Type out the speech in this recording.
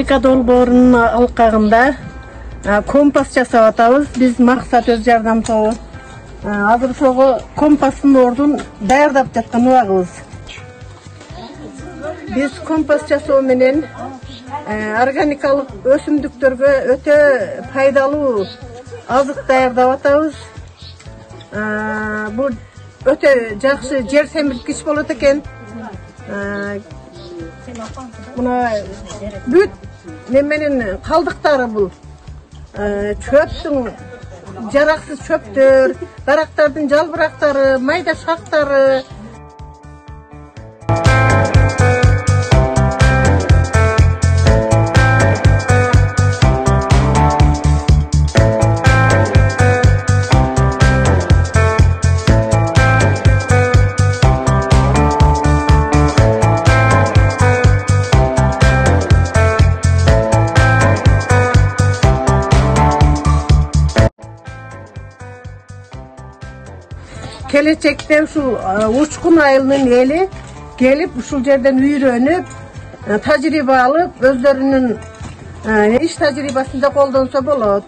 Amerika долбоорунун алкагында компас жасап атабыз. Биз Максат өз жардам тобу. Азыр ошого компастын ордун даярдап жаткан убагыбыз. Биз компас жасоо менен органикалык өсүмдүктөргө өтө пайдалуу азык даярдап атабыз. Бул өтө жакшы жер семирткич болот экен. Мына бүт неменин калдыктары бул. Çöptün, жараксыз çöptөр, дарактардын жалбырактары, майда шактары. Gelecekte uşul uçkun ayılının eli gelip uşul yerden үйрөнүp, tajriba alıp, özlerinin iş tajribasında koldansa bolot.